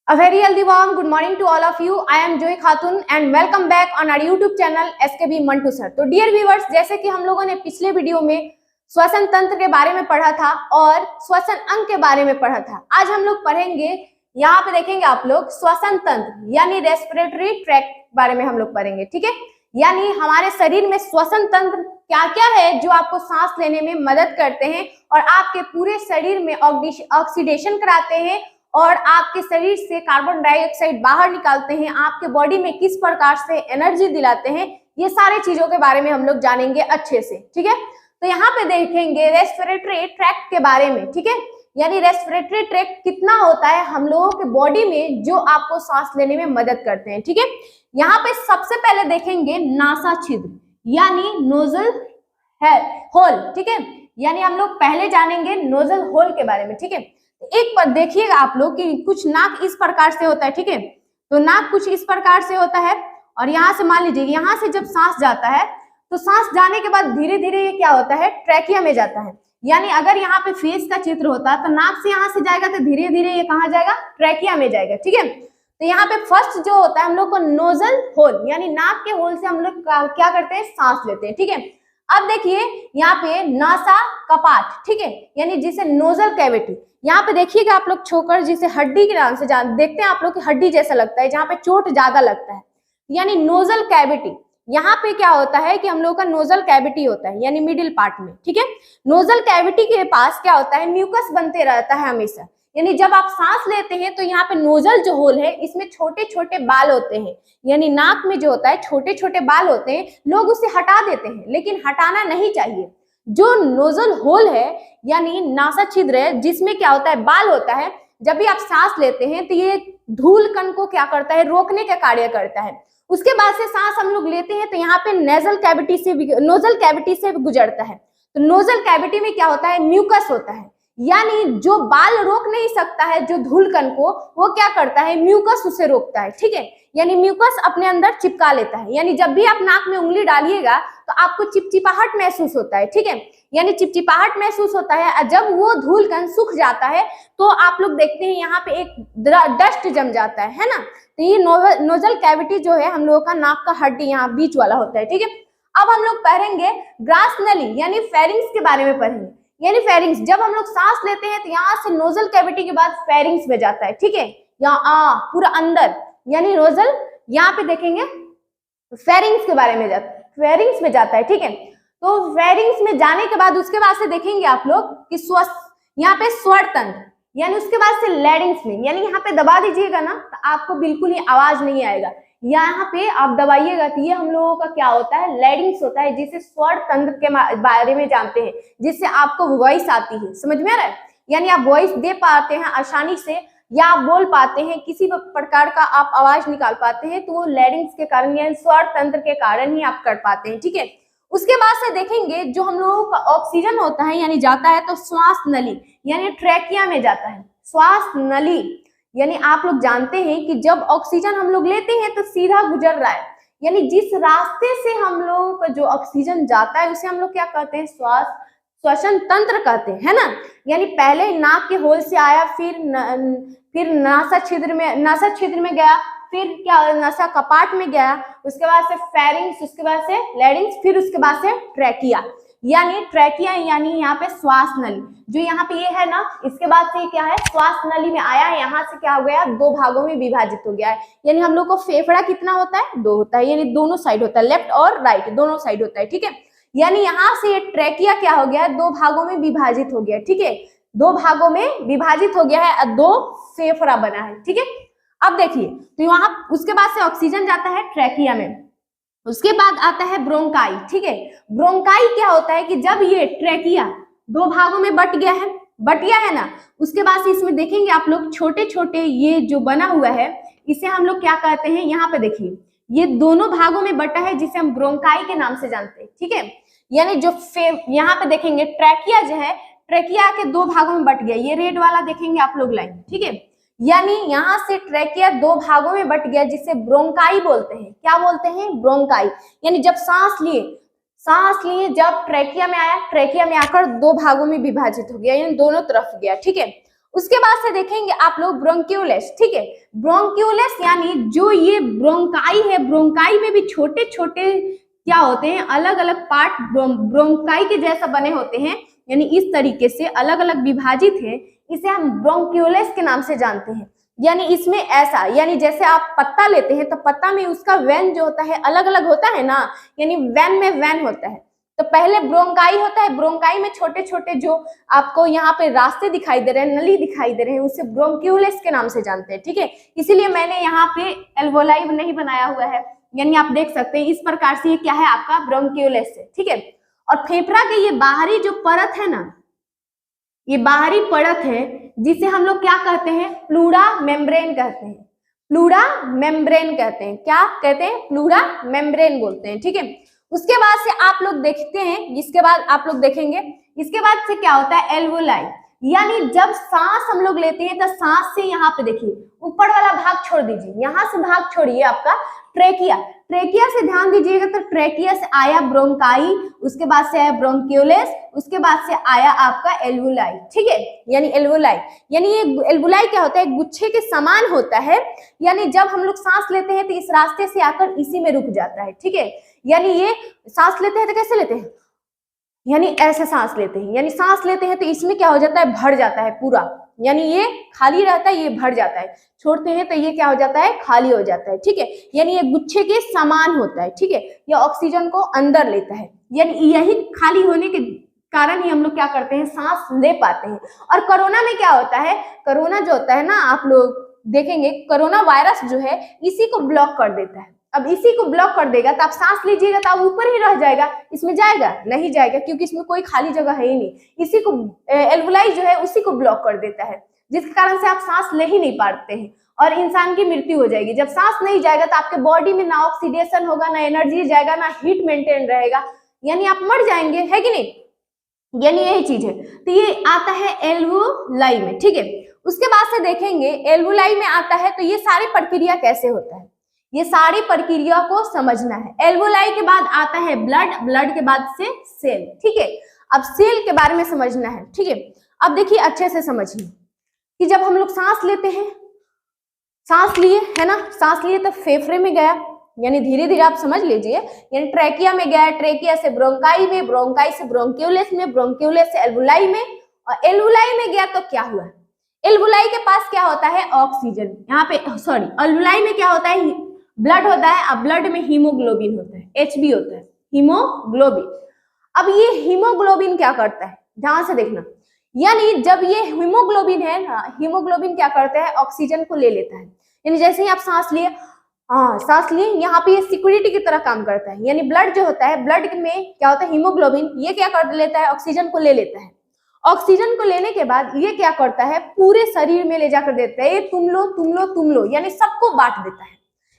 A very healthy warm good morning to all of you. I am Joy Khatun and welcome back on our YouTube channel SKB Mantu Sir. तो dear viewers, जैसे कि हम लोगों ने पिछले video में श्वसन तंत्र के बारे में पढ़ा था और श्वसन अंग के बारे में पढ़ा था, आज हम लोग पढ़ेंगे, यहाँ पे देखेंगे आप लोग श्वसन तंत्र यानी रेस्पिरेटरी ट्रैक्ट बारे में हम लोग पढ़ेंगे। ठीक है, यानी हमारे शरीर में श्वसन तंत्र क्या क्या है जो आपको सांस लेने में मदद करते हैं और आपके पूरे शरीर में ऑक्सीडेशन कराते हैं और आपके शरीर से कार्बन डाइऑक्साइड बाहर निकालते हैं, आपके बॉडी में किस प्रकार से एनर्जी दिलाते हैं, ये सारे चीजों के बारे में हम लोग जानेंगे अच्छे से। ठीक है, तो यहाँ पे देखेंगे रेस्पिरेटरी ट्रैक्ट के बारे में। ठीक है, यानी रेस्पिरेटरी ट्रैक्ट कितना होता है हम लोगों के बॉडी में जो आपको सांस लेने में मदद करते हैं। ठीक है, यहाँ पे सबसे पहले देखेंगे नासा छिद्र यानी नोजल होल। ठीक है, यानी हम लोग पहले जानेंगे नोजल होल के बारे में। ठीक है, एक पर देखिएगा आप लोग कि कुछ नाक इस प्रकार से होता है। ठीक है, तो नाक कुछ इस प्रकार से होता है और यहाँ से मान लीजिए यहाँ से जब सांस जाता है तो सांस जाने के बाद धीरे धीरे ये क्या होता है, ट्रैकिया में जाता है। यानी अगर यहाँ पे फेस का चित्र होता तो नाक से यहाँ से जाएगा तो धीरे धीरे ये कहाँ जाएगा, ट्रैकिया में जाएगा। ठीक है, तो यहाँ पे फर्स्ट जो होता है हम लोग को नोजल होल यानी नाक के होल से हम लोग क्या करते हैं, सांस लेते हैं। ठीक है, अब देखिए यहाँ पे नासा कपाट, ठीक है, यानी जिसे नोजल कैविटी, यहाँ पे देखिएगा आप लोग छोकर जिसे हड्डी के नाम से देखते हैं आप लोग की हड्डी जैसा लगता है, जहाँ पे चोट ज्यादा लगता है, यानी नोजल कैविटी। यहाँ पे क्या होता है कि हम लोग का नोजल कैविटी होता है यानी मिडिल पार्ट में। ठीक है, नोजल कैविटी के पास क्या होता है, म्यूकस बनते रहता है हमेशा। यानी जब आप सांस लेते हैं तो यहाँ पे नोजल जो होल है इसमें छोटे छोटे बाल होते हैं, यानी नाक में जो होता है छोटे छोटे बाल होते हैं, लोग उसे हटा देते हैं लेकिन हटाना नहीं चाहिए। जो नोजल होल है यानी नासा छिद्र है जिसमें क्या होता है, बाल होता है, जब भी आप सांस लेते हैं तो ये धूल कण को क्या करता है, रोकने का कार्य करता है। उसके बाद से सांस हम लोग लेते हैं तो यहाँ पे नेजल कैविटी से नोजल कैविटी से गुजरता है। तो नोजल कैविटी में क्या होता है, म्यूकस होता है, यानी जो बाल रोक नहीं सकता है जो धूल कण को, वो क्या करता है, म्यूकस उसे रोकता है। ठीक है, यानी म्यूकस अपने अंदर चिपका लेता है। यानी जब भी आप नाक में उंगली डालिएगा तो आपको चिपचिपाहट महसूस होता है। ठीक है, यानी चिपचिपाहट महसूस होता है। जब वो धूल कण सूख जाता है तो आप लोग देखते हैं यहाँ पे एक डस्ट जम जाता है ना। तो ये नोजल कैविटी जो है हम लोगों का नाक का हड्डी यहाँ बीच वाला होता है। ठीक है, अब हम लोग पढ़ेंगे ग्रास नली यानी फेरिंग्स के बारे में पढ़ेंगे। यानी फेरिंग्स, जब हम लोग सांस लेते हैं तो यहाँ से नोजल कैविटी के बाद फेरिंग्स में जाता है। ठीक है, यहाँ पूरा अंदर यानी नोजल, यहाँ पे देखेंगे फेरिंग्स के बारे में जाता है, फेरिंग्स में जाता है। ठीक है, तो फेरिंग्स में जाने के बाद उसके बाद से देखेंगे आप लोग कि यहाँ पे स्वर तंत्र, यानी उसके बाद से लैरिंग्स में, यानी यहाँ पे दबा दीजिएगा ना तो आपको बिल्कुल ही आवाज नहीं आएगा। यहाँ पे आप दबाइएगा तो ये हम लोगों का क्या होता है, लैरिंग्स होता है, जिसे स्वर तंत्र के बारे में जानते हैं, जिससे आपको वॉइस आती है। समझ में आ रहा है, यानी आप वॉइस दे पाते हैं आसानी से या आप बोल पाते हैं, किसी प्रकार का आप आवाज निकाल पाते हैं, तो वो लैरिंग्स के कारण यानी स्वर तंत्र के कारण ही आप कर पाते हैं। ठीक है, उसके बाद से देखेंगे जो हम लोगों का ऑक्सीजन होता है यानी जाता है तो श्वास नली यानी ट्रैकिया में जाता है। श्वास नली यानी आप लोग जानते हैं कि जब ऑक्सीजन हम लोग लेते हैं तो सीधा गुजर रहा है, यानी जिस रास्ते से हम लोगों का जो ऑक्सीजन जाता है उसे हम लोग क्या कहते हैं, श्वसन तंत्र कहते हैं, है ना। यानी पहले नाक के होल से आया, फिर नासा छिद्र में गया, फिर क्या नासा कपाट में गया, उसके बाद से फेरिंग्स, उसके बाद से लैरिंग्स, फिर उसके बाद से ट्रैकिया। यानी ट्रैकिया यानी यहाँ पे श्वास नली जो यहाँ पे ये है ना, इसके बाद से क्या है, श्वास नली में आया है, यहाँ से क्या हो गया, दो भागों में विभाजित हो गया है। यानी हम लोग को फेफड़ा कितना होता है, दो होता है, यानी दोनों साइड होता है, लेफ्ट और राइट दोनों साइड होता है। ठीक है, यानी यहाँ से ये ट्रैकिया क्या हो गया, दो भागों में विभाजित हो गया। ठीक है, दो भागों में विभाजित हो गया है, दो फेफड़ा बना है। ठीक है, अब देखिए तो वहां उसके बाद से ऑक्सीजन जाता है ट्रैकिया में, उसके बाद आता है ब्रोंकाई। ठीक है, ब्रोंकाई क्या होता है कि जब ये ट्रैकिया दो भागों में बट गया है ना, उसके बाद से इसमें देखेंगे आप लोग छोटे छोटे ये जो बना हुआ है इसे हम लोग क्या कहते हैं, यहाँ पे देखिए ये दोनों भागों में बटा है जिसे हम ब्रोंकाई के नाम से जानते हैं। ठीक है, यानी जो यहाँ पे देखेंगे ट्रैकिया जो है, ट्रैकिया के दो भागों में बट गया, ये रेड वाला देखेंगे आप लोग लाइन। ठीक है, यानी यहाँ से ट्रैकिया दो भागों में बट गया जिसे ब्रोंकाई बोलते हैं। क्या बोलते हैं, ब्रोंकाई। यानी जब सांस लिए जब ट्रैकिया में आया, ट्रैकिया में आकर दो भागों में विभाजित हो गया, यानी दोनों तरफ गया। ठीक है, उसके बाद से देखेंगे आप लोग ब्रोंक्यूलेस, ठीक है। ब्रोंक्यूलेस यानी जो ये ब्रोंकाई है, ब्रोंकाई में भी छोटे छोटे क्या होते हैं, अलग अलग पार्ट ब्रोंकाई के जैसा बने होते हैं, यानी इस तरीके से अलग अलग विभाजित है, इसे हम ब्रोंक्यूलेस के नाम से जानते हैं। यानी इसमें ऐसा, यानी जैसे आप पत्ता लेते हैं तो पत्ता में उसका वेन जो होता है अलग अलग होता है ना, यानी वेन में वेन होता है। तो पहले ब्रोंकाई होता है, ब्रोंकाई में छोटे छोटे जो आपको यहाँ पे रास्ते दिखाई दे रहे हैं, नली दिखाई दे रहे हैं, उसे ब्रोंक्यूलेस के नाम से जानते हैं, ठीक है। इसीलिए मैंने यहाँ पे एल्वोलाई नहीं बनाया हुआ है, यानी आप देख सकते हैं इस प्रकार से ये क्या है आपका ब्रोंक्यूलेस है, ठीक है। और फेफड़ा के ये बाहरी जो परत है ना, ये बाहरी परत है जिसे हम लोग क्या कहते हैं, प्लूरा मेम्ब्रेन कहते हैं, प्लूरा मेम्ब्रेन कहते हैं, क्या कहते हैं, प्लूरा मेम्ब्रेन बोलते हैं, ठीक है। उसके बाद से आप लोग देखते हैं, इसके बाद आप लोग देखेंगे इसके बाद से क्या होता है, एल्वोलाई, यानी जब सांस हम लोग लेते हैं तो सांस से यहाँ पे देखिए ऊपर वाला भाग छोड़ दीजिए, यहाँ से भाग छोड़िए आपका ट्रेकिया, ट्रेकिया से ध्यान दीजिएगा तो ट्रेकिया से आया ब्रोंकाई, उसके बाद से आया ब्रोंक्यूलेस, उसके बाद से आया आपका एल्वोलाई, ठीक है। यानी एल्वोलाई, यानी ये एल्वोलाई क्या होता है, गुच्छे के समान होता है, यानी जब हम लोग सांस लेते हैं तो इस रास्ते से आकर इसी में रुक जाता है, ठीक है। यानी ये सांस लेते हैं तो कैसे लेते हैं, यानी ऐसे सांस लेते हैं, यानी सांस लेते हैं तो इसमें क्या हो जाता है, भर जाता है पूरा, यानी ये खाली रहता है, ये भर जाता है, छोड़ते हैं तो ये क्या हो जाता है, खाली हो जाता है, ठीक है। यानी ये गुच्छे के समान होता है, ठीक है। ये ऑक्सीजन को अंदर लेता है, यानी यही खाली होने के कारण ही हम लोग क्या करते हैं, सांस ले पाते हैं। और कोरोना में क्या होता है, कोरोना जो होता है ना, आप लोग देखेंगे कोरोना वायरस जो है इसी को ब्लॉक कर देता है। अब इसी को ब्लॉक कर देगा तो आप सांस लीजिएगा तो आप ऊपर ही रह जाएगा, इसमें जाएगा नहीं जाएगा, क्योंकि इसमें कोई खाली जगह है ही नहीं। इसी को एल्वोलाई जो है उसी को ब्लॉक कर देता है, जिसके कारण से आप सांस ले ही नहीं पाते हैं और इंसान की मृत्यु हो जाएगी। जब सांस नहीं जाएगा तो आपके बॉडी में ना ऑक्सीडेशन होगा, ना एनर्जी जाएगा, ना हीट मेंटेन रहेगा, यानी आप मर जाएंगे, है कि नहीं, यानी यही चीज है। तो ये आता है एल्वोलाई में, ठीक है। उसके बाद से देखेंगे एल्वोलाई में आता है तो ये सारी प्रक्रिया कैसे होता है, ये सारी प्रक्रिया को समझना है। एल्वोलाई के बाद आता है ब्लड, ब्लड के बाद से सेल, ठीक है। अब सेल के बारे में समझना है, ठीक है। अब देखिए अच्छे से समझिए कि जब हम लोग सांस लेते हैं, सांस लिए है ना, सांस लिए तो फेफड़े में गया, यानी धीरे धीरे आप समझ लीजिए, यानी ट्रेकिया में गया, ट्रेकिया से ब्रोंकाई में, ब्रोंकाई से ब्रोंक्यूलेस में, ब्रोंक्यूलेस से एल्वोलाई में, और एल्वोलाई में गया तो क्या हुआ, एल्वोलाई के पास क्या होता है, ऑक्सीजन, यहाँ पे सॉरी एल्वोलाई में क्या होता है, ब्लड होता है। अब ब्लड में हीमोग्लोबिन होता है, Hb होता है, हीमोग्लोबिन। अब ये हीमोग्लोबिन क्या करता है, ध्यान से देखना, यानी जब ये हीमोग्लोबिन है ना, हीमोग्लोबिन क्या करता है, ऑक्सीजन को ले लेता है, यानी जैसे ही आप सांस लिए, सांस लिए, यहाँ पे ये सिक्योरिटी की तरह काम करता है, यानी ब्लड जो होता है, ब्लड में क्या होता है, हीमोग्लोबिन, ये क्या कर लेता है, ऑक्सीजन को ले लेता है। ऑक्सीजन को लेने के बाद ये क्या करता है, पूरे शरीर में ले जाकर देता है, ये तुम लो तुम लो तुम लो, यानी सबको बांट देता है।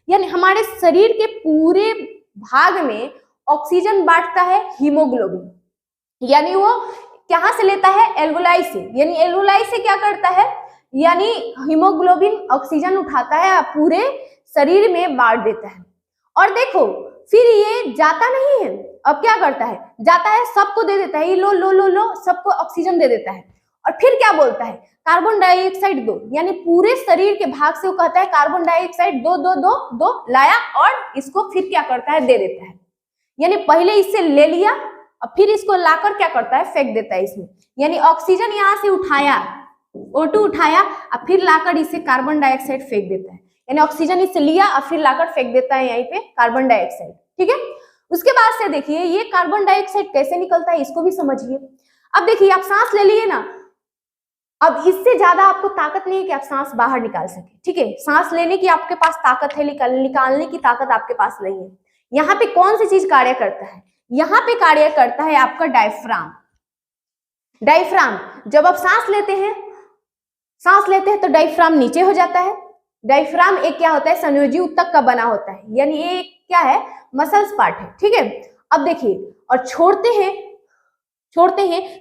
यानी हमारे शरीर के पूरे भाग में ऑक्सीजन बांटता है हीमोग्लोबिन, यानी वो कहां से लेता है, एल्वोलाई से, यानी एल्वोलाई से क्या करता है, यानी हीमोग्लोबिन ऑक्सीजन उठाता है पूरे शरीर में बांट देता है। और देखो फिर ये जाता नहीं है, अब क्या करता है, जाता है सबको दे देता है, ये लो लो लो लो, सबको ऑक्सीजन दे देता है। और फिर क्या बोलता है, कार्बन डाइऑक्साइड दो, यानी पूरे शरीर के भाग से वो कहता है कार्बन डाइऑक्साइड दो दो दो दो, लाया और इसको फिर क्या करता है, दे देता है। यानी पहले इससे ले लिया और फिर इसको लाकर क्या करता है, फेंक देता है इसमें, यानी ऑक्सीजन यहाँ से उठाया, O2 उठाया और फिर लाकर इसे कार्बन डाइऑक्साइड फेंक देता है, यानी ऑक्सीजन इससे लिया और फिर लाकर फेंक देता है यहीं पे कार्बन डाइऑक्साइड, ठीक है। उसके बाद से देखिए ये कार्बन डाइऑक्साइड कैसे निकलता है, इसको भी समझिए। अब देखिए आप सांस ले लिए ना, अब इससे ज्यादा आपको ताकत नहीं है कि आप सांस बाहर निकाल सके, ठीक है। सांस लेने की आपके पास ताकत है, निकालने की ताकत आपके पास नहीं है। यहाँ पे कौन सी चीज कार्य करता है, यहाँ पे कार्य करता है आपका डायफ्राम। डायफ्राम, जब आप सांस लेते हैं तो डायफ्राम नीचे हो जाता है। डायफ्राम एक क्या होता है, संयोजी ऊतक का बना होता है, यानी ये क्या है, मसल्स पार्ट है, ठीक है। अब देखिए और छोड़ते हैं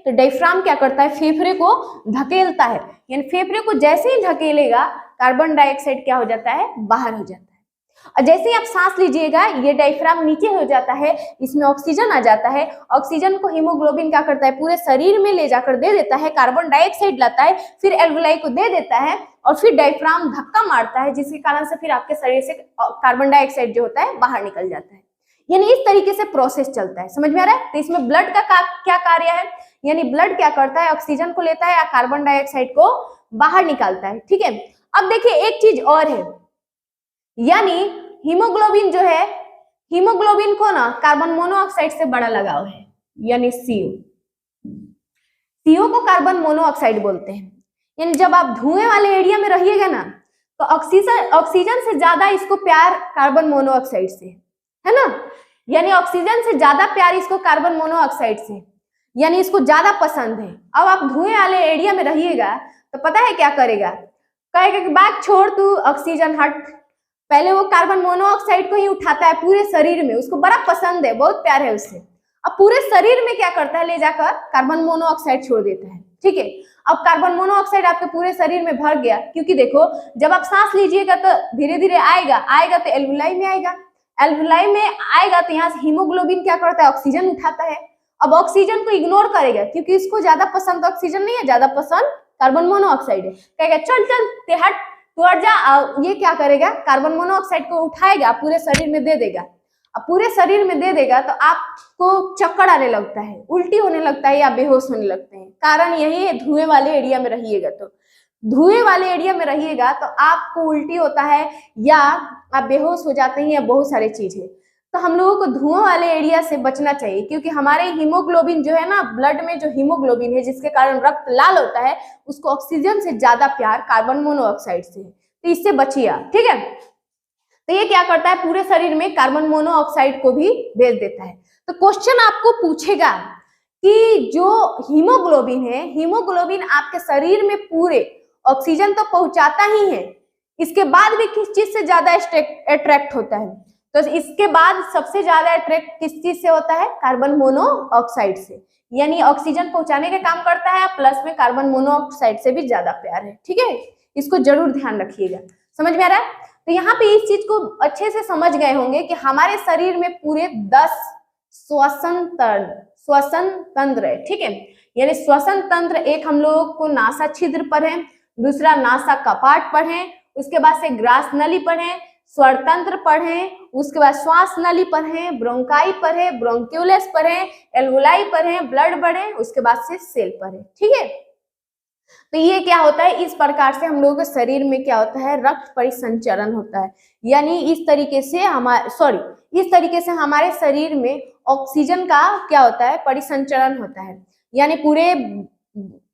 तो डायफ्राम क्या करता है, फेफड़े को धकेलता है, यानी फेफड़े को जैसे ही धकेलेगा कार्बन डाइऑक्साइड क्या हो जाता है, बाहर हो जाता है। और जैसे ही आप सांस लीजिएगा ये डायफ्राम नीचे हो जाता है, इसमें ऑक्सीजन आ जाता है। ऑक्सीजन को हीमोग्लोबिन क्या करता है, पूरे शरीर में ले जाकर दे देता है, कार्बन डाइऑक्साइड लाता है, फिर एल्वुलाई को दे देता है और फिर डायफ्राम धक्का मारता है, जिसके कारण से फिर आपके शरीर से कार्बन डाइऑक्साइड जो होता है बाहर निकल जाता है। यानी इस तरीके से प्रोसेस चलता है, समझ में आ रहा है। तो इसमें ब्लड का क्या कार्य है, यानी ब्लड क्या करता है, ऑक्सीजन को लेता है या कार्बन डाइऑक्साइड को बाहर निकालता है। ठीक है, अब देखिए एक चीज और है, यानी हीमोग्लोबिन जो है, हीमोग्लोबिन को ना कार्बन मोनोऑक्साइड से बड़ा लगाव है, यानी सीओ को कार्बन मोनोऑक्साइड बोलते हैं। यानी जब आप धुएं वाले एरिया में रहिएगा ना तो ऑक्सीजन से ज्यादा इसको प्यार कार्बन मोनोऑक्साइड से, है ना। यानी ऑक्सीजन से ज्यादा प्यार इसको कार्बन मोनोऑक्साइड से, यानी इसको ज्यादा पसंद है। अब आप धुएं वाले एरिया में रहिएगा तो पता है क्या करेगा, कहेगा कि बात छोड़ तू, ऑक्सीजन हट। पहले वो कार्बन मोनोऑक्साइड को ही उठाता है पूरे शरीर में, उसको बड़ा पसंद है, बहुत प्यार है उससे। अब पूरे शरीर में क्या करता है, ले जाकर कार्बन मोनोऑक्साइड छोड़ देता है। ठीक है, अब कार्बन मोनोऑक्साइड आपके पूरे शरीर में भर गया, क्योंकि देखो जब आप सांस लीजिएगा तो धीरे धीरे आएगा तो एल्वुलाई में आएगा, एल्वुलाई में आएगा तो यहाँ से हीमोग्लोबिन क्या करता है, ऑक्सीजन उठाता है। अब ऑक्सीजन को इग्नोर करेगा क्योंकि इसको ज्यादा पसंद ऑक्सीजन नहीं है, ज्यादा पसंद कार्बन मोनोऑक्साइड है। कहेगा चल चल ते हट, तू हट जा। ये क्या करेगा, कार्बन मोनोऑक्साइड को उठाएगा, पूरे शरीर में दे देगा। अब पूरे शरीर में दे देगा तो आपको चक्कर आने लगता है, उल्टी होने लगता है या बेहोश होने लगते हैं। कारण यही है, धुएं वाले एरिया में रहिएगा तो, धुएं वाले एरिया में रहिएगा तो आपको उल्टी होता है या आप बेहोश हो जाते हैं या बहुत सारी चीजें। तो हम लोगों को धुआं वाले एरिया से बचना चाहिए, क्योंकि हमारे हीमोग्लोबिन जो है ना, ब्लड में जो हीमोग्लोबिन है जिसके कारण रक्त लाल होता है, उसको ऑक्सीजन से ज्यादा प्यार कार्बन मोनोऑक्साइड से है। तो इससे बचिए आप, ठीक है। तो ये क्या करता है, पूरे शरीर में कार्बन मोनोऑक्साइड को भी भेज देता है। तो क्वेश्चन आपको पूछेगा कि जो हीमोग्लोबिन है, हीमोग्लोबिन आपके शरीर में पूरे ऑक्सीजन तो पहुंचाता ही है, इसके बाद भी किस चीज से ज्यादा अट्रैक्ट होता है, तो इसके बाद सबसे ज्यादा अट्रैक्ट किस चीज से होता है, कार्बन मोनोऑक्साइड से। यानी ऑक्सीजन पहुंचाने का काम करता है, प्लस में कार्बन मोनोऑक्साइड से भी ज्यादा प्यार है। ठीक है, इसको जरूर ध्यान रखिएगा, समझ में आ रहा है। तो यहाँ पे इस चीज को अच्छे से समझ गए होंगे कि हमारे शरीर में पूरे 10 श्वसन तंत्र है। ठीक है, यानी श्वसन तंत्र एक हम लोगों को नासा छिद्र पर है, दूसरा नासा कपाट पर है, उसके बाद से ग्रास नली पर है, स्वरतंत्र पर है, उसके बाद श्वास नली पर है, ब्रोंकाई पर है, ब्रोंक्यूलस पर है, एल्वुलाई पर है, ब्लड पर है, उसके बाद से सेल पर है। ठीक है, तो ये क्या होता है, इस प्रकार से हम लोगों के शरीर में क्या होता है, रक्त परिसंचरण होता है। यानी इस तरीके से हमारे शरीर में ऑक्सीजन का क्या होता है, परिसंचरण होता है। यानी पूरे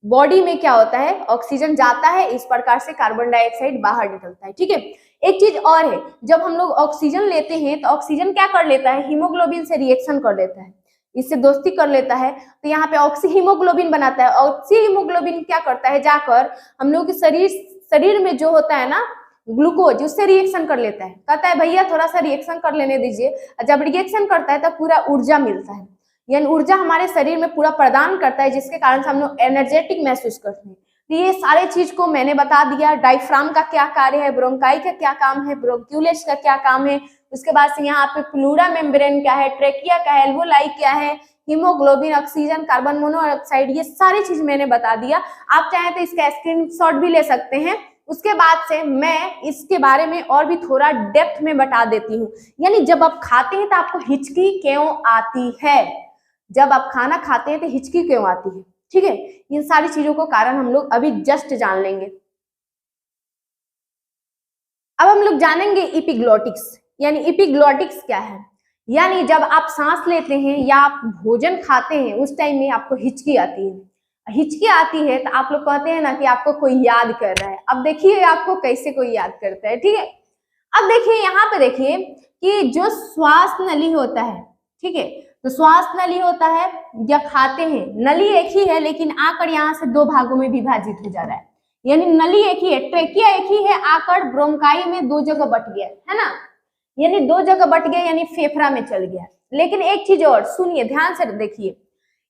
बॉडी में क्या होता है, ऑक्सीजन जाता है, इस प्रकार से कार्बन डाइऑक्साइड बाहर निकलता है। ठीक है, एक चीज और है, जब हम लोग ऑक्सीजन लेते हैं तो ऑक्सीजन क्या कर लेता है, हीमोग्लोबिन से रिएक्शन कर लेता है, इससे दोस्ती कर लेता है। तो यहाँ पे ऑक्सी हीमोग्लोबिन बनाता है। ऑक्सी हीमोग्लोबिन क्या करता है, जाकर हम लोग के शरीर में जो होता है ना ग्लूकोज, उससे रिएक्शन कर लेता है। कहता है भैया थोड़ा सा रिएक्शन कर लेने दीजिए। जब रिएक्शन करता है तब पूरा ऊर्जा मिलता है, यानी ऊर्जा हमारे शरीर में पूरा प्रदान करता है, जिसके कारण से हम लोग एनर्जेटिक महसूस करते हैं। तो ये सारे चीज को मैंने बता दिया। डायफ्राम का क्या कार्य है, ब्रोंकाई का क्या काम है, ब्रोंक्यूलस का क्या काम है, उसके बाद से यहाँ पे प्लूरा मेम्ब्रेन क्या है, ट्रेकिया क्या है, एल्वुलाई क्या है, हीमोग्लोबिन, ऑक्सीजन, कार्बन मोनोऑक्साइड, ये सारी चीज मैंने बता दिया। आप चाहें तो इसका स्क्रीनशॉट भी ले सकते हैं। उसके बाद से मैं इसके बारे में और भी थोड़ा डेप्थ में बता देती हूँ। यानी जब आप खाते हैं तो आपको हिचकी क्यों आती है, जब आप खाना खाते हैं तो हिचकी क्यों आती है। ठीक है, इन सारी चीजों को कारण हम लोग अभी जस्ट जान लेंगे। अब हम लोग जानेंगे एपिग्लोटिक्स। यानी एपिग्लोटिक्स क्या है, यानी जब आप सांस लेते हैं या आप भोजन खाते हैं उस टाइम में आपको हिचकी आती है। हिचकी आती है तो आप लोग कहते हैं ना कि आपको कोई याद कर रहा है। अब देखिए आपको कैसे कोई याद करता है। ठीक है, अब देखिए यहाँ पे देखिए कि जो श्वास नली होता है, ठीक है, तो श्वास नली होता है या खाते हैं, नली एक ही है लेकिन आकर यहाँ से दो भागों में विभाजित हो जा रहा है। यानी नली एक ही है, ट्रेकिया एक ही है, आकर ब्रोंकाई में दो जगह बट गया है ना, यानी दो जगह बट गया, यानी फेफड़ा में चल गया। लेकिन एक चीज और सुनिए, ध्यान से देखिए,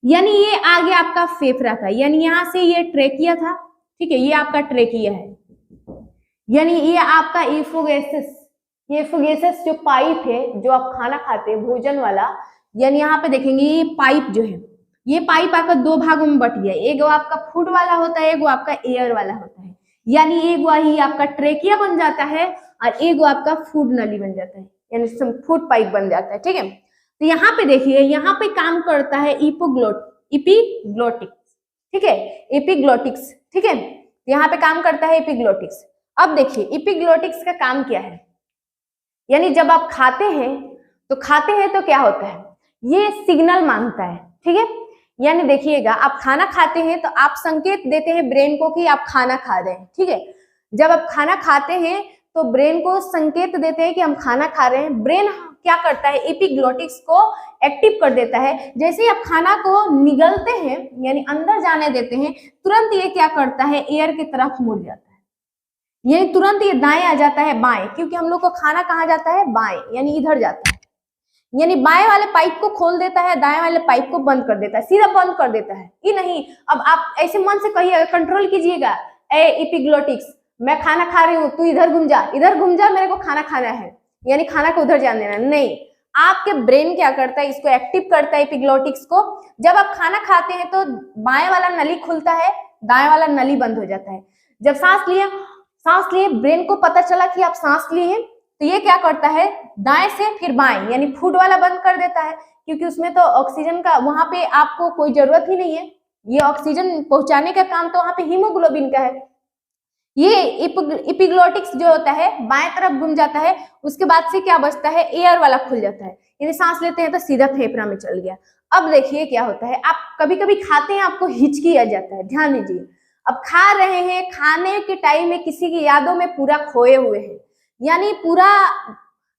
यानी ये आ गया आपका फेफड़ा का, यानी यहाँ से ये ट्रेकिया था, ठीक है, ये आपका ट्रेकिया है, यानी ये आपका इफोगेसिस, ये एसोफेगस जो पाइप है जो आप खाना खाते हैं भोजन वाला, यानी यहाँ पे देखेंगे ये पाइप जो है, ये पाइप आपका दो भागों में बट गया है, एक वो आपका फूड वाला होता है, एक वो आपका एयर वाला होता है। यानी एक वही आपका ट्रेकिया बन जाता है और एक वो आपका फूड नली बन जाता है, यानी फूड पाइप बन जाता है। ठीक है, तो यहाँ पे देखिए, यहाँ पे काम करता है इपिग्लोटिक्स। ठीक है, एपिग्लोटिक्स। ठीक है, यहाँ पे काम करता है एपिग्लोटिक्स। अब देखिए एपिग्लोटिक्स का काम क्या है, यानी जब आप खाते हैं तो क्या होता है, ये सिग्नल मांगता है। ठीक है, यानी देखिएगा, आप खाना खाते हैं तो आप संकेत देते हैं ब्रेन को कि आप खाना खा रहे हैं। ठीक है, जब आप खाना खाते हैं तो ब्रेन को संकेत देते हैं कि हम खाना खा रहे हैं। ब्रेन क्या करता है, एपिग्लोटिक्स को एक्टिव कर देता है। जैसे ही आप खाना को निगलते हैं यानी अंदर जाने देते हैं, तुरंत ये क्या करता है, एयर की तरफ मुड़ जाता है, यानी तुरंत ये दाएं आ जाता है बाएं, क्योंकि हम लोग को खाना कहाँ जाता है, बाएं, यानी इधर जाता है। यानी बाएं वाले पाइप को खोल देता है, दाएं वाले पाइप को बंद कर देता है, सीधा बंद कर देता है। ये नहीं, अब आप ऐसे मन से कहिए, कंट्रोल कीजिएगा, ए एपिग्लोटिक्स मैं खाना खा रही हूँ, तू इधर घूम जा, मेरे को खाना खाना है, यानी खाना को उधर जाने देना नहीं। आपके ब्रेन क्या करता है, इसको एक्टिव करता है एपिग्लोटिक्स को। जब आप खाना खाते हैं तो बाएं वाला नली खुलता है, दाएं वाला नली बंद हो जाता है। जब सांस लिए ब्रेन को पता चला कि आप सांस लिए, तो ये क्या करता है, दाएं से फिर बाएं, यानी फूड वाला बंद कर देता है, क्योंकि उसमें तो ऑक्सीजन का वहां पे आपको कोई जरूरत ही नहीं है, ये ऑक्सीजन पहुंचाने का काम तो वहां पे हीमोग्लोबिन का है। ये एपिग्लोटिक्स जो होता है बाएं तरफ घूम जाता है, उसके बाद से क्या बचता है, एयर वाला खुल जाता है, यानी सांस लेते हैं तो सीधा फेफड़ा में चल गया। अब देखिए क्या होता है, आप कभी कभी खाते हैं, आपको हिचकी आ जाता है, ध्यान दीजिए। अब खा रहे हैं, खाने के टाइम में किसी की यादों में पूरा खोए हुए हैं, यानी पूरा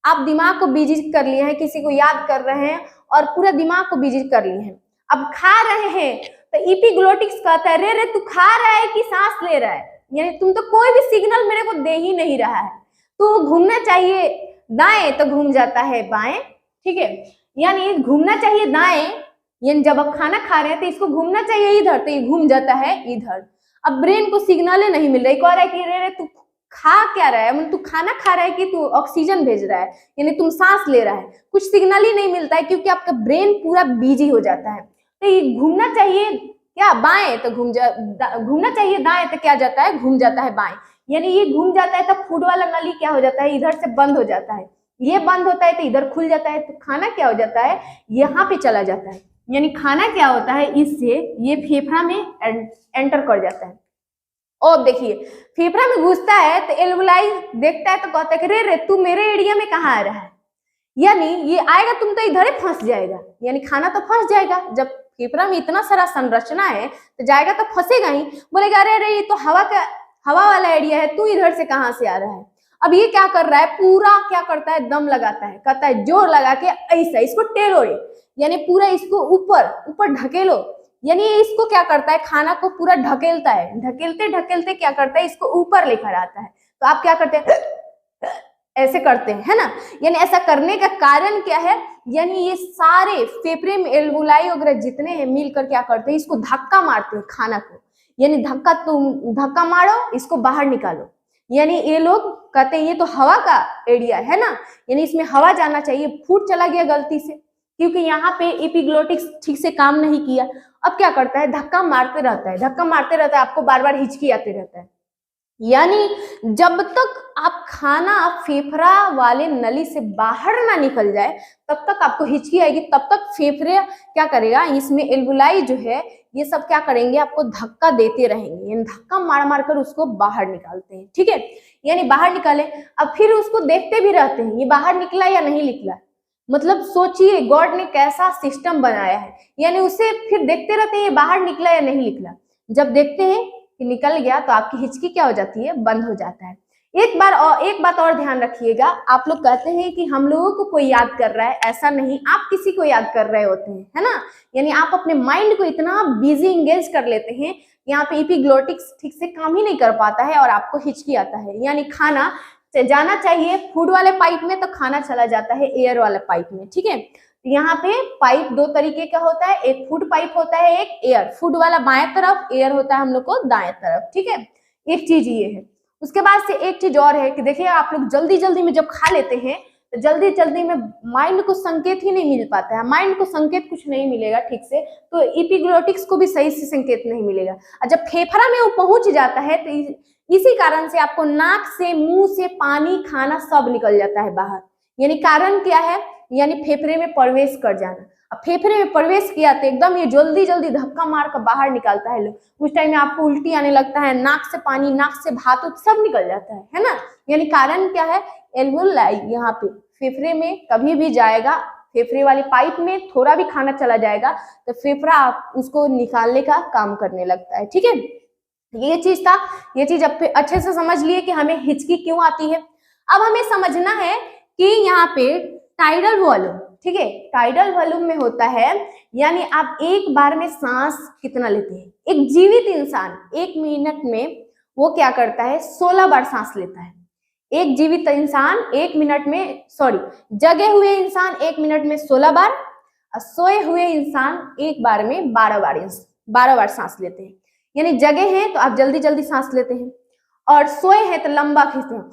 आप दिमाग को बिजी कर लिए हैं, किसी को याद कर रहे हैं और पूरा दिमाग को बिजी कर लिए हैं। अब खा रहे हैं तो एपिग्लोटिक्स कहता है, रे तू खा रहा है कि सांस ले रहा है, यानी तुम तो कोई भी सिग्नल मेरे को दे ही नहीं रहा है, तो घूमना चाहिए दाएं तो घूम जाता है बाएं। ठीक है, यानी घूमना चाहिए दाएं, यानी जब आप खाना खा रहे हैं तो इसको घूमना चाहिए इधर, तो ये घूम जाता है इधर। अब ब्रेन को सिग्नल नहीं मिल रही, कह रहा है कि रे तू खा क्या रहा है, मतलब तू खाना खा रहा है कि तू ऑक्सीजन भेज रहा है, यानी तुम सांस ले रहा है, कुछ सिग्नल ही नहीं मिलता है, क्योंकि आपका ब्रेन पूरा बिजी हो जाता है। तो ये घूमना चाहिए क्या, बाएं तो घूमना चाहिए दाएं तो क्या जाता है, घूम जाता है बाएं, यानी ये घूम जाता है तब फूड वाला नली क्या हो जाता है, इधर से बंद हो जाता है, ये बंद होता है तो इधर खुल जाता है, तो खाना क्या हो जाता है, यहाँ पे चला जाता है, यानी खाना क्या होता है, इससे ये फेफड़ा में एंटर कर जाता है। और देखिए फेफड़ा में घुसता है तो एल्वुलाई देखता है तो कहता है कि रे तू मेरे एरिया में कहाँ आ रहा है, यानी ये आएगा तुम तो इधर ही फंस जाएगा, यानी खाना तो फंस जाएगा। जब फेफड़ा में इतना सारा संरचना है तो जाएगा तो फंसेगा ही, बोलेगा अरे ये तो हवा वाला एरिया है, तू इधर से कहाँ से आ रहा है। अब ये क्या कर रहा है, पूरा क्या करता है, दम लगाता है, कहता है जोर लगा के ऐसा इसको टेलो, यानी पूरा इसको ऊपर ढकेलो, यानी इसको क्या करता है, खाना को पूरा ढकेलता है, ढकेलते ढकेलते क्या करता है, इसको ऊपर लेकर आता है। तो आप क्या करते हैं, ऐसे करते हैं, है ना, यानी ऐसा करने का कारण क्या है, यानी ये सारे फेफड़े में एल्वुलाई वगैरह जितने हैं मिलकर क्या करते हैं, इसको धक्का मारते हैं खाना को, यानी धक्का मारो, इसको बाहर निकालो, यानी ये लोग कहते हैं ये तो हवा का एरिया है ना, यानी इसमें हवा जाना चाहिए, फूट चला गया गलती से, क्योंकि यहाँ पे एपिग्लोटिक्स ठीक से काम नहीं किया। अब क्या करता है, धक्का मारते रहता है, आपको बार बार हिचकी आते रहता है, यानी जब तक आप खाना फेफड़ा वाले नली से बाहर ना निकल जाए तब तक आपको हिचकी आएगी, तब तक फेफड़े क्या करेगा, इसमें एल्वुलाई जो है ये सब क्या करेंगे, आपको धक्का देते रहेंगे, यानी धक्का मार मार कर उसको बाहर निकालते हैं। ठीक है, यानी बाहर निकाले, अब फिर उसको देखते भी रहते हैं ये बाहर निकला या नहीं निकला, मतलब सोचिए गॉड ने कैसा सिस्टम बनाया है, यानी उसे फिर देखते रहते हैं ये बाहर निकला या नहीं निकला। जब देखते हैं कि निकल गया तो आपकी हिचकी क्या हो जाती है, बंद हो जाता है। एक बात और ध्यान रखिएगा, आप लोग कहते हैं कि हम लोगों को कोई याद कर रहा है, ऐसा नहीं, आप किसी को याद कर रहे होते हैं, है ना, यानी आप अपने माइंड को इतना बिजी इंगेज कर लेते हैं, यहाँ पे एपिग्लोटिक्स ठीक से काम ही नहीं कर पाता है और आपको हिचकी आता है, यानी खाना जाना चाहिए फूड वाले पाइप में तो खाना चला जाता है एयर वाले पाइप में। ठीक है, यहाँ पे पाइप दो तरीके का होता है, एक फूड पाइप होता है, एक एयर, फूड वाला बाएं तरफ, एयर होता है हम लोग को दाएं तरफ। ठीक है, एक चीज ये है। उसके बाद से एक चीज और है कि देखिए आप लोग जल्दी जल्दी में जब खा लेते हैं तो जल्दी जल्दी में माइंड को संकेत ही नहीं मिल पाता है, माइंड को संकेत कुछ नहीं मिलेगा ठीक से, तो एपिग्लोटिक्स को भी सही से संकेत नहीं मिलेगा। और जब फेफड़ा में वो पहुंच जाता है तो इसी कारण से आपको नाक से मुंह से पानी खाना सब निकल जाता है बाहर। यानी कारण क्या है, यानी फेफड़े में प्रवेश कर जाना। अब फेफड़े में प्रवेश किया तो एकदम ये जल्दी जल्दी धक्का मार कर बाहर निकालता है लोग। उस टाइम में आपको उल्टी आने लगता है, नाक से पानी, नाक से भात सब निकल जाता है ना। यानी कारण क्या है, एल्वुलाई यहाँ पे फेफड़े में कभी भी जाएगा, फेफड़े वाली पाइप में थोड़ा भी खाना चला जाएगा तो फेफड़ा उसको निकालने का काम करने लगता है। ठीक है, ये चीज था, ये चीज अब अच्छे से समझ लिए कि हमें हिचकी क्यों आती है। अब हमें समझना है कि यहाँ पे टाइडल वॉल्यूम, ठीक है, टाइडल वॉल्यूम में होता है यानी आप एक बार में सांस कितना लेते हैं। एक जीवित इंसान 1 मिनट में वो क्या करता है, 16 बार सांस लेता है। एक जीवित इंसान 1 मिनट में, जगे हुए इंसान 1 मिनट में 16 बार, और सोए हुए इंसान एक बार में 12 बार सांस लेते हैं। यानी जगे हैं तो आप जल्दी जल्दी सांस लेते हैं, और सोए हैं तो लंबा खींचते हैं,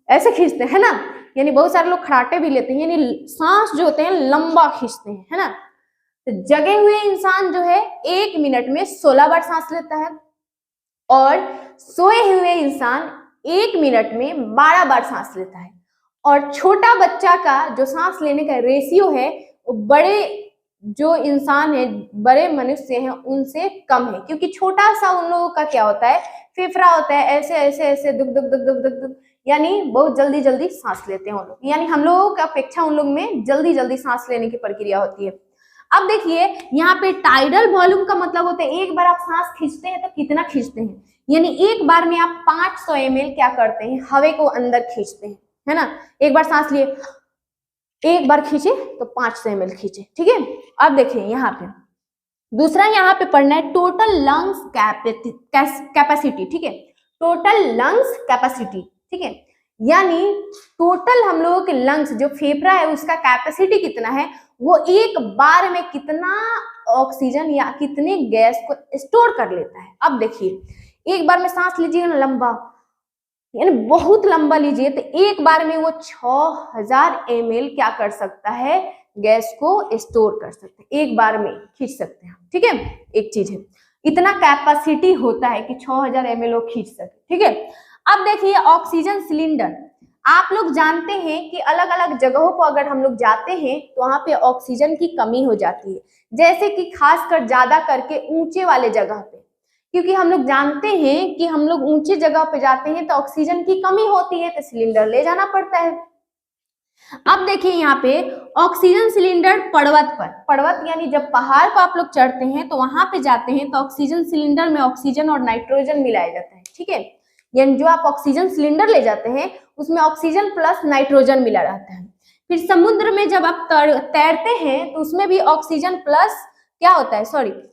ऐसे खींचते हैं ना। यानी बहुत सारे लोग खराटे भी लेते हैं, यानी सांस जो होते हैं लंबा खींचते हैं, है ना। तो जगे हुए इंसान जो है 1 मिनट में 16 बार सांस लेता है, और सोए हुए इंसान 1 मिनट में 12 बार सांस लेता है। और छोटा बच्चा का जो सांस लेने का रेशियो है वो बड़े जो इंसान है, बड़े मनुष्य हैं उनसे कम है, क्योंकि छोटा सा उन लोगों का क्या होता है, फेफड़ा होता है, ऐसे ऐसे ऐसे दुक दुक दुक दुक दुक दुक, यानी बहुत जल्दी जल्दी सांस लेते हैं उन लोग। यानी हम लोगों की अपेक्षा उन लोग में जल्दी जल्दी सांस लेने की प्रक्रिया होती है। अब देखिए यहाँ पे टाइडल वॉल्यूम का मतलब होता है एक बार आप सांस खींचते हैं तो कितना खींचते हैं, यानी एक बार में आप 500 ml क्या करते हैं, हवा को अंदर खींचते हैं, है ना। एक बार सांस लिए, एक बार खींचे तो 500 ml खींचे, ठीक है। अब देखिए यहाँ पे दूसरा यहाँ पे पढ़ना है टोटल लंग्स कैपेसिटी, ठीक है, टोटल लंग्स कैपेसिटी, ठीक है। यानी टोटल हम लोगों के लंग्स जो फेफड़ा है उसका कैपेसिटी कितना है, वो एक बार में कितना ऑक्सीजन या कितने गैस को स्टोर कर लेता है। अब देखिए एक बार में सांस लीजिएगा ना लंबा, यानी बहुत लंबा लीजिए तो एक बार में वो 6000 ml क्या कर सकता है, गैस को स्टोर कर सकते हैं, एक बार में खींच सकते हैं, ठीक है। एक चीज है इतना कैपेसिटी होता है कि 6000 ml वो खींच सके, ठीक है। अब देखिए ऑक्सीजन सिलेंडर, आप लोग जानते हैं कि अलग अलग जगहों पर अगर हम लोग जाते हैं तो वहां पे ऑक्सीजन की कमी हो जाती है, जैसे कि खासकर ज्यादा करके ऊंचे वाले जगह पे, क्योंकि हम लोग जानते हैं कि हम लोग ऊंचे जगह पे जाते हैं तो ऑक्सीजन की कमी होती है तो सिलेंडर ले जाना पड़ता है। अब देखिए यहाँ पे ऑक्सीजन सिलेंडर पर्वत यानी जब पहाड़ पर आप लोग चढ़ते हैं तो वहां पे जाते हैं तो ऑक्सीजन सिलेंडर में ऑक्सीजन और नाइट्रोजन मिलाया जाता है, ठीक है। यानी जो आप ऑक्सीजन सिलेंडर ले जाते हैं उसमें ऑक्सीजन प्लस नाइट्रोजन मिला रहता है। फिर समुद्र में जब आप तैरते हैं तो उसमें भी ऑक्सीजन प्लस क्या होता है,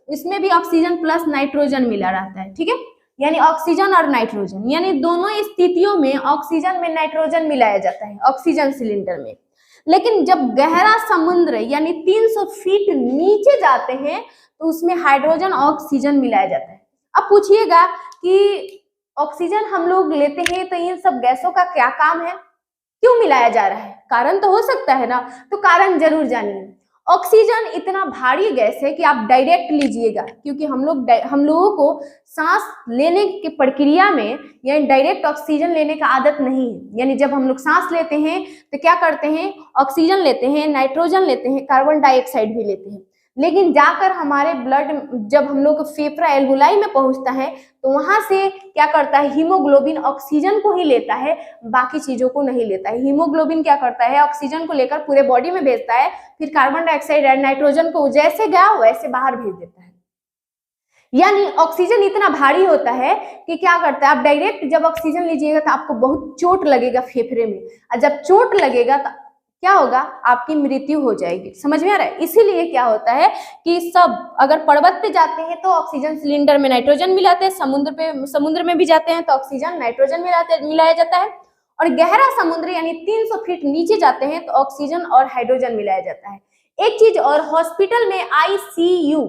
इसमें भी ऑक्सीजन प्लस नाइट्रोजन मिला रहता है, ठीक है। यानी ऑक्सीजन और नाइट्रोजन, यानी दोनों स्थितियों में ऑक्सीजन में नाइट्रोजन मिलाया जाता है ऑक्सीजन सिलेंडर में। लेकिन जब गहरा समुद्र यानी 300 फीट नीचे जाते हैं तो उसमें हाइड्रोजन ऑक्सीजन मिलाया जाता है। अब पूछिएगा कि ऑक्सीजन हम लोग लेते हैं तो इन सब गैसों का क्या काम है, क्यों मिलाया जा रहा है, कारण तो हो सकता है ना, तो कारण जरूर जानिए। ऑक्सीजन इतना भारी गैस है कि आप डायरेक्ट लीजिएगा, क्योंकि हम लोगों को सांस लेने की प्रक्रिया में यानी डायरेक्ट ऑक्सीजन लेने का आदत नहीं है। यानी जब हम लोग सांस लेते हैं तो क्या करते हैं, ऑक्सीजन लेते हैं, नाइट्रोजन लेते हैं, कार्बन डाइऑक्साइड भी लेते हैं, लेकिन जाकर हमारे ब्लड जब हम लोग फेफड़ा एल्वुलाई में पहुंचता है तो वहां से क्या करता है, हीमोग्लोबिन ऑक्सीजन को ही लेता है, बाकी चीजों को नहीं लेता है। हीमोग्लोबिन क्या करता है, ऑक्सीजन को लेकर पूरे बॉडी में भेजता है, फिर कार्बन डाइऑक्साइड और नाइट्रोजन को जैसे गया वैसे बाहर भेज देता है। यानी ऑक्सीजन इतना भारी होता है कि क्या करता है, आप डायरेक्ट जब ऑक्सीजन लीजिएगा तो आपको बहुत चोट लगेगा फेफड़े में, और जब चोट लगेगा तो क्या होगा, आपकी मृत्यु हो जाएगी। समझ में आ रहा है। इसीलिए क्या होता है कि सब अगर पर्वत पे जाते हैं तो ऑक्सीजन सिलेंडर में नाइट्रोजन मिलाते हैं, समुद्र में भी जाते हैं तो ऑक्सीजन नाइट्रोजन मिलाया जाता है, और गहरा समुद्र यानी 300 फीट नीचे जाते हैं तो ऑक्सीजन और हाइड्रोजन मिलाया जाता है। एक चीज और, हॉस्पिटल में ICU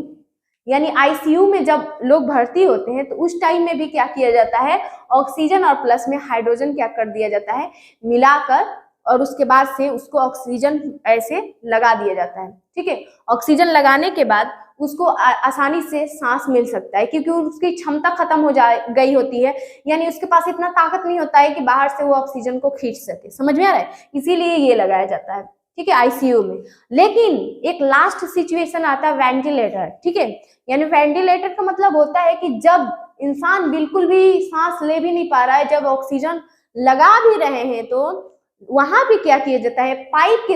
यानी आईसीयू में जब लोग भर्ती होते हैं तो उस टाइम में भी क्या किया जाता है, ऑक्सीजन और प्लस में हाइड्रोजन क्या कर दिया जाता है, मिलाकर, और उसके बाद से उसको ऑक्सीजन ऐसे लगा दिया जाता है। ठीक है, ऑक्सीजन लगाने के बाद उसको आसानी से सांस मिल सकता है, क्योंकि उसकी क्षमता खत्म हो गई होती है, यानी उसके पास इतना ताकत नहीं होता है कि बाहर से वो ऑक्सीजन को खींच सके। समझ में आ रहा है? इसीलिए ये लगाया जाता है। ठीक है, आईसीयू में। लेकिन एक लास्ट सिचुएशन आता है वेंटिलेटर। ठीक है, यानी वेंटिलेटर का मतलब होता है कि जब इंसान बिल्कुल भी सांस ले भी नहीं पा रहा है, जब ऑक्सीजन लगा भी रहे हैं, तो वहां भी क्या किया जाता है, पाइप के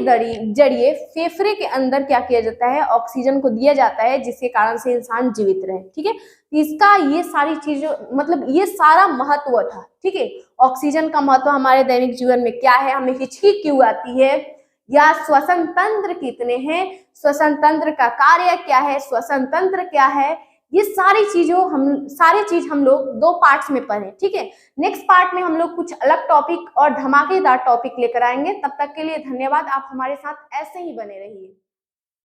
जरिए फेफड़े के अंदर क्या किया जाता है, ऑक्सीजन को दिया जाता है, जिसके कारण से इंसान जीवित रहे। ठीक है, इसका ये सारी चीजों, मतलब ये सारा महत्व था। ठीक है, ऑक्सीजन का महत्व हमारे दैनिक जीवन में क्या है, हमें हिचकी क्यों आती है, या श्वसन तंत्र कितने हैं, श्वसन तंत्र का कार्य क्या है, श्वसन तंत्र क्या है, ये सारी चीज हम लोग 2 पार्ट्स में पढ़े। ठीक है, नेक्स्ट पार्ट में हम लोग कुछ अलग टॉपिक और धमाकेदार टॉपिक लेकर आएंगे। तब तक के लिए धन्यवाद। आप हमारे साथ ऐसे ही बने रहिए।